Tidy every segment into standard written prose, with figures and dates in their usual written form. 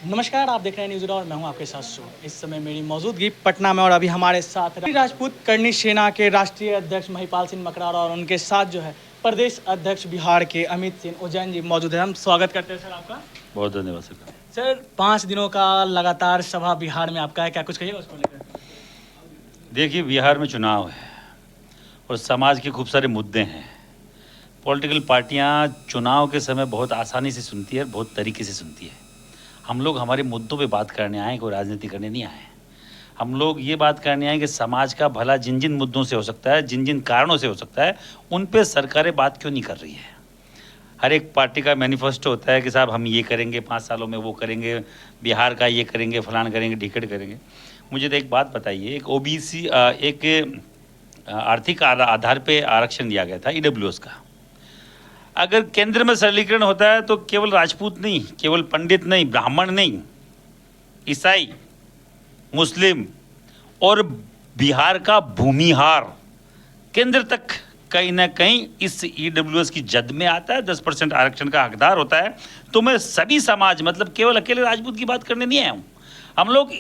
नमस्कार, आप देख रहे हैं न्यूज़ और मैं हूं आपके साथ शो। इस समय मेरी मौजूदगी पटना में और अभी हमारे साथ राजपूत करनी सेना के राष्ट्रीय अध्यक्ष महिपाल सिंह मकरार और उनके साथ जो है प्रदेश अध्यक्ष बिहार के अमित सिंह उज्जैन जी मौजूद है। हम स्वागत करते हैं सर आपका। बहुत धन्यवाद सर। सर 5 दिनों का लगातार सभा बिहार में आपका है, क्या कुछ कहिएगा उसको लेकर? देखिए, बिहार में चुनाव है और समाज के खूब सारे मुद्दे हैं। पॉलिटिकल पार्टियां चुनाव के समय बहुत आसानी से सुनती है, बहुत तरीके से सुनती है। हम लोग हमारे मुद्दों पे बात करने आए, कोई राजनीति करने नहीं आए। हम लोग ये बात करने आए कि समाज का भला जिन जिन मुद्दों से हो सकता है, जिन जिन कारणों से हो सकता है, उन पे सरकारें बात क्यों नहीं कर रही है। हर एक पार्टी का मैनिफेस्टो होता है कि साहब हम ये करेंगे, 5 सालों में वो करेंगे, बिहार का ये करेंगे, फलान करेंगे, ढिकड़ करेंगे। मुझे तो एक बात बताइए, एक ओबीसी एक आर्थिक आधार पे आरक्षण दिया गया था ईडब्ल्यूएस का। अगर केंद्र में सरलीकरण होता है तो केवल राजपूत नहीं, केवल पंडित नहीं, ब्राह्मण नहीं, ईसाई, मुस्लिम और बिहार का भूमिहार केंद्र तक कहीं ना कहीं इस ईडब्ल्यूएस की जद में आता है, 10% आरक्षण का हकदार होता है। तो मैं सभी समाज, मतलब केवल अकेले राजपूत की बात करने नहीं आया हूँ। हम लोग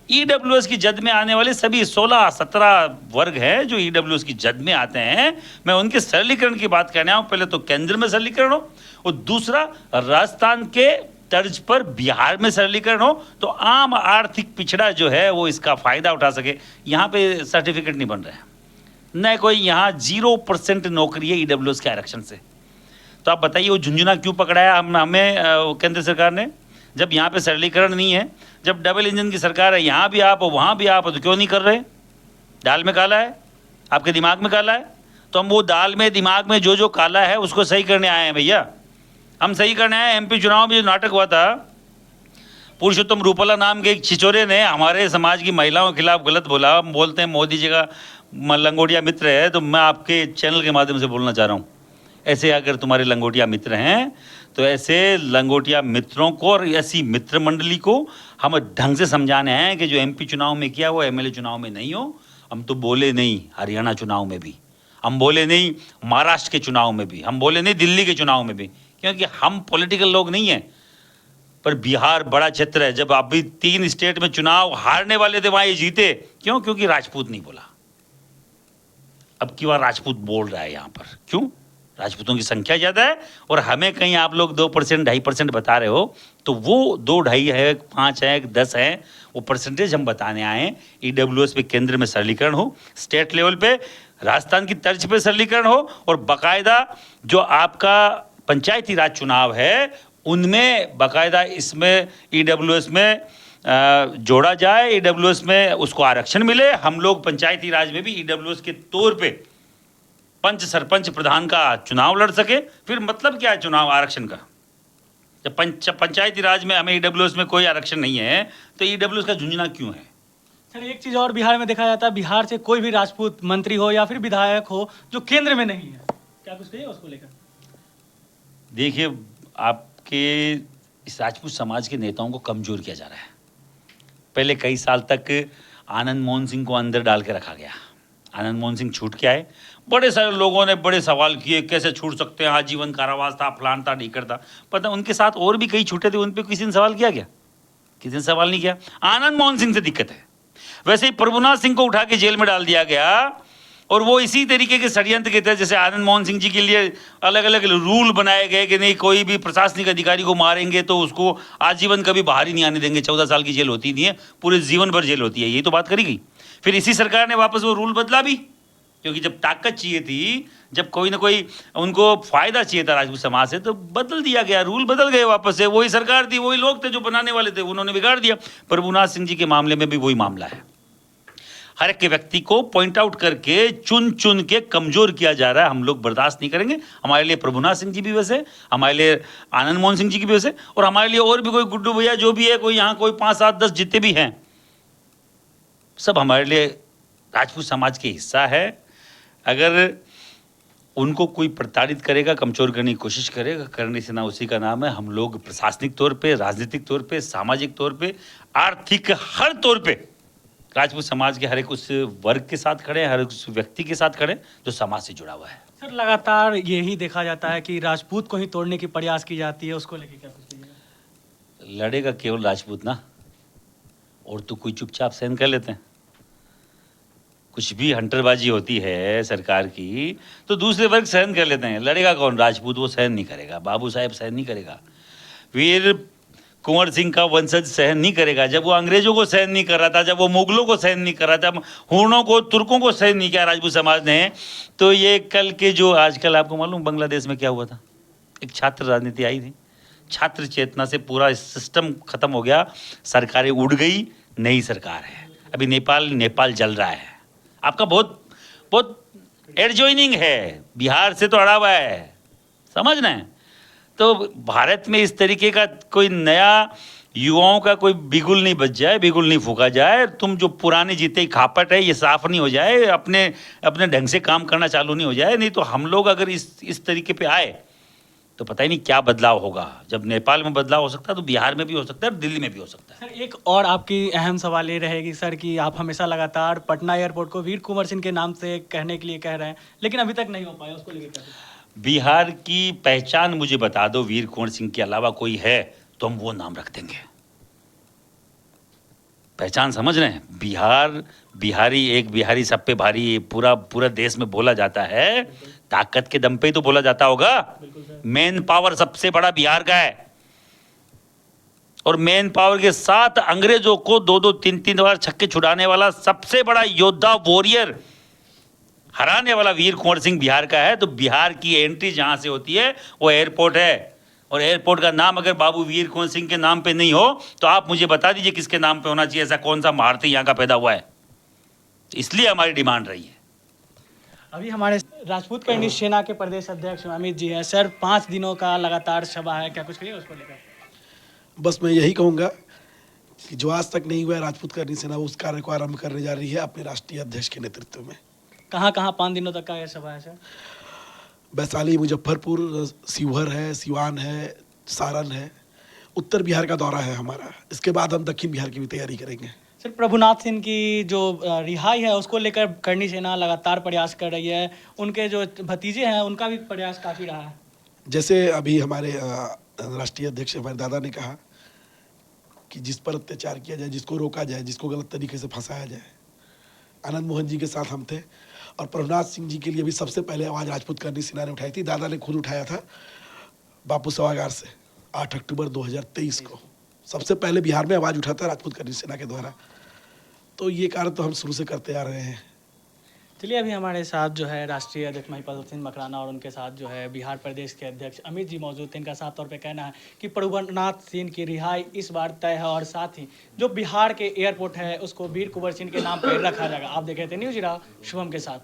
ईडब्ल्यूएस की जद में आने वाले सभी 16-17 वर्ग हैं जो ईडब्ल्यूएस की जद में आते हैं, मैं उनके सरलीकरण की बात करने आऊँ। पहले तो केंद्र में सरलीकरण हो और दूसरा राजस्थान के तर्ज पर बिहार में सरलीकरण हो, तो आम आर्थिक पिछड़ा जो है वो इसका फायदा उठा सके। यहाँ पे सर्टिफिकेट नहीं बन रहा है, न कोई यहाँ 0% नौकरी है ईडब्ल्यूएस के आरक्षण से। तो आप बताइए वो झुंझुना क्यों पकड़ाया हमें केंद्र सरकार ने, जब यहाँ पे सरलीकरण नहीं है, जब डबल इंजन की सरकार है, यहाँ भी आप वहाँ भी आप, तो क्यों नहीं कर रहे? दाल में काला है, आपके दिमाग में काला है, तो हम वो दाल में दिमाग में जो जो काला है उसको सही करने आए हैं भैया। हम सही करने आए। एमपी चुनाव में जो नाटक हुआ था, पुरुषोत्तम रूपाला नाम के एक छिचोरे ने हमारे समाज की महिलाओं के खिलाफ गलत बोला। हम बोलते हैं मोदी जी का लंगोटिया मित्र है, तो मैं आपके चैनल के माध्यम से बोलना चाह रहा हूँ, ऐसे अगर तुम्हारे लंगोटिया मित्र हैं तो ऐसे लंगोटिया मित्रों को और ऐसी मित्र मंडली को हम ढंग से समझाने हैं कि जो एमपी चुनाव में किया वो एमएलए चुनाव में नहीं हो। हम तो बोले नहीं हरियाणा चुनाव में भी, हम बोले नहीं महाराष्ट्र के चुनाव में भी, हम बोले नहीं दिल्ली के चुनाव में भी, क्योंकि हम पॉलिटिकल लोग नहीं हैं। पर बिहार बड़ा क्षेत्र है, जब अभी 3 स्टेट में चुनाव हारने वाले थे वहां ये जीते, क्यों? क्योंकि राजपूत नहीं बोला। अब की बार राजपूत बोल रहा है यहाँ पर, क्यों? राजपूतों की संख्या ज़्यादा है और हमें कहीं आप लोग 2%, 2.5% बता रहे हो, तो वो 2, 2.5 है, 5 है, 10 है, वो परसेंटेज हम बताने आए। ईडब्ल्यूएस पे केंद्र में सरलीकरण हो, स्टेट लेवल पे राजस्थान की तर्ज पे सरलीकरण हो, और बाकायदा जो आपका पंचायती राज चुनाव है उनमें बाकायदा इसमें ईडब्ल्यूएस में जोड़ा जाए, ईडब्ल्यूएस में उसको आरक्षण मिले। हम लोग पंचायती राज में भी ईडब्ल्यूएस के तौर पे पंच, सरपंच, प्रधान का चुनाव लड़ सके। फिर मतलब क्या है चुनाव आरक्षण का? जब पंचायती राज में हमें ईडब्ल्यूएस में कोई आरक्षण नहीं है तो ईडब्ल्यूएस का झुंझुना क्यों है? सर एक चीज़ और बिहार में देखा जाता है, बिहार से कोई भी राजपूत मंत्री हो या फिर विधायक हो जो केंद्र में नहीं है, क्या कुछ कहिएगा उसको लेकर? देखिए, आपके इस राजपूत समाज के नेताओं को कमजोर किया जा रहा है। पहले कई साल तक आनंद मोहन सिंह को अंदर डाल के रखा गया। आनंद मोहन सिंह छूट के आए, बड़े सारे लोगों ने बड़े सवाल किए, कैसे छूट सकते हैं, आजीवन कारावास था, फलान था, ढीकर था। पता उनके साथ और भी कई छूटे थे, उन पर किसी ने सवाल किया क्या? किसी ने सवाल नहीं किया। आनंद मोहन सिंह से दिक्कत है। वैसे ही प्रभुनाथ सिंह को उठा के जेल में डाल दिया गया, और वो इसी तरीके के षड्यंत्र के तहत, जैसे आनंद मोहन सिंह जी के लिए अलग अलग रूल बनाए गए कि नहीं कोई भी प्रशासनिक अधिकारी को मारेंगे तो उसको आजीवन कभी बाहर ही नहीं आने देंगे, 14 साल की जेल होती नहीं है, पूरे जीवन भर जेल होती है, ये तो बात करी गई। फिर इसी सरकार ने वापस वो रूल बदला भी, क्योंकि जब ताकत चाहिए थी, जब कोई ना कोई उनको फायदा चाहिए था राजपूत समाज से, तो बदल दिया गया, रूल बदल गए वापस से। वही सरकार थी, वही लोग थे जो बनाने वाले थे, उन्होंने बिगाड़ दिया। प्रभुनाथ सिंह जी के मामले में भी वही मामला है। हर एक व्यक्ति को पॉइंट आउट करके चुन चुन के कमजोर किया जा रहा है। हम लोग बर्दाश्त नहीं करेंगे। हमारे लिए प्रभुनाथ सिंह जी भी वैसे, हमारे लिए आनंद मोहन सिंह जी की भी वैसे, और हमारे लिए और भी कोई गुड्डू भैया जो भी है, कोई यहाँ कोई 5, 7, 10 जितने भी हैं, सब हमारे लिए राजपूत समाज के हिस्सा है। अगर उनको कोई प्रताड़ित करेगा, कमजोर करने की कोशिश करेगा, करने से ना उसी का नाम है। हम लोग प्रशासनिक तौर पे, राजनीतिक तौर पे, सामाजिक तौर पे, आर्थिक हर तौर पे राजपूत समाज के हर एक उस वर्ग के साथ खड़े हैं, हर उस व्यक्ति के साथ खड़े जो समाज से जुड़ा हुआ है। सर लगातार यही देखा जाता है कि राजपूत को ही तोड़ने की प्रयास की जाती है, उसको लेके क्या कुछ कहिएगा? लड़ेगा केवल राजपूत ना, और तो कोई चुपचाप सहन कर लेते हैं। कुछ भी हंटरबाजी होती है सरकार की तो दूसरे वर्ग सहन कर लेते हैं, लड़ेगा कौन? राजपूत। वो सहन नहीं करेगा, बाबू साहेब सहन नहीं करेगा, वीर कुंवर सिंह का वंशज सहन नहीं करेगा। जब वो अंग्रेजों को सहन नहीं कर रहा था, जब वो मुगलों को सहन नहीं कर रहा था, हूणों को, तुर्कों को सहन नहीं किया राजपूत समाज ने, तो ये कल के जो आजकल आपको मालूम बांग्लादेश में क्या हुआ था? एक छात्र राजनीति आई थी, छात्र चेतना से पूरा सिस्टम खत्म हो गया, सरकारें उड़ गई, नई सरकार है। अभी नेपाल जल रहा है। आपका बहुत बहुत एडजॉइनिंग है, बिहार से तो अड़ा हुआ है, समझ रहे हैं? तो भारत में इस तरीके का कोई नया युवाओं का कोई बिगुल नहीं बज जाए, बिगुल नहीं फूका जाए, तुम जो पुरानी जीते ही खापट है ये साफ नहीं हो जाए, अपने अपने ढंग से काम करना चालू नहीं हो जाए। नहीं तो हम लोग अगर इस तरीके पे आए तो पता ही नहीं क्या बदलाव होगा। जब नेपाल में बदलाव हो सकता है तो बिहार में भी हो सकता है और दिल्ली में भी हो सकता है। सर एक और आपकी अहम सवाल ये रहेगी सर कि आप हमेशा लगातार पटना एयरपोर्ट को वीर कुंवर सिंह के नाम से कहने के लिए कह रहे हैं, लेकिन अभी तक नहीं हो पाया, उसको लेकर क्या सोचते हैं? बिहार की पहचान मुझे बता दो, वीर कुंवर सिंह के अलावा कोई है तो हम वो नाम रख देंगे। पहचान समझ रहे हैं? बिहार, बिहारी, एक बिहारी सब पे भारी, पूरा देश में बोला जाता है, ताकत के दम पे ही तो बोला जाता होगा। मेन पावर सबसे बड़ा बिहार का है, और मेन पावर के साथ अंग्रेजों को 2-2, 3-3 बार छक्के छुड़ाने वाला सबसे बड़ा योद्धा, वॉरियर, हराने वाला वीर कुंवर सिंह बिहार का है। तो बिहार की एंट्री जहां से होती है वो एयरपोर्ट है, और एयरपोर्ट का नाम अगर बाबू वीर कुंवर सिंह के नाम पे नहीं हो तो आप मुझे बता दीजिए किसके नाम पे होना चाहिए। ऐसा कौन सा महारथी यहाँ का पैदा हुआ है? इसलिए हमारी डिमांड रही है। अभी हमारे राजपूत करनी सेना के प्रदेश अध्यक्ष अमित जी हैं सर, 5 दिनों का लगातार सभा है, क्या कुछ कहिए उसको लेकर? बस मैं यही कहूँगा कि जो आज तक नहीं हुआ है, राजपूत करनी सेना उस कार्य को आरंभ करने जा रही है अपने राष्ट्रीय अध्यक्ष के नेतृत्व में। कहाँ कहाँ 5 दिनों तक का यह सभा है सर? वैशाली, मुजफ्फरपुर, शिवहर है, सिवान है, सारण है, उत्तर बिहार का दौरा है हमारा। इसके बाद हम दक्षिण बिहार की भी तैयारी करेंगे। सर प्रभुनाथ सिंह की जो रिहाई है उसको लेकर करनी सेना लगातार प्रयास कर रही है, उनके जो भतीजे हैं उनका भी प्रयास काफ़ी रहा है। जैसे अभी हमारे राष्ट्रीय अध्यक्ष हमारे दादा ने कहा कि जिस पर अत्याचार किया जाए, जिसको रोका जाए, जिसको गलत तरीके से फंसाया जाए, आनंद मोहन जी के साथ हम थे। और प्रभुनाथ सिंह जी के लिए भी सबसे पहले आवाज़ राजपूत करनी सेना ने उठाई थी। दादा ने खुद उठाया था बापू सभागार से 8 अक्टूबर 2023 को सबसे पहले बिहार में आवाज़ उठाता राजपूत करनी सेना के द्वारा। तो ये कार्य तो हम शुरू से करते आ रहे हैं। चलिए अभी हमारे साथ जो है राष्ट्रीय अध्यक्ष महिपाल सिंह मकराना और उनके साथ जो है बिहार प्रदेश के अध्यक्ष अमित जी मौजूद थे। इनका साफ तौर पे कहना है कि प्रभुनाथ सिंह की रिहाई इस बार तय है, और साथ ही जो बिहार के एयरपोर्ट है उसको वीर कुंवर सिंह के नाम पर रखा जाएगा। आप देख रहे थे न्यूज़ शुभम के साथ।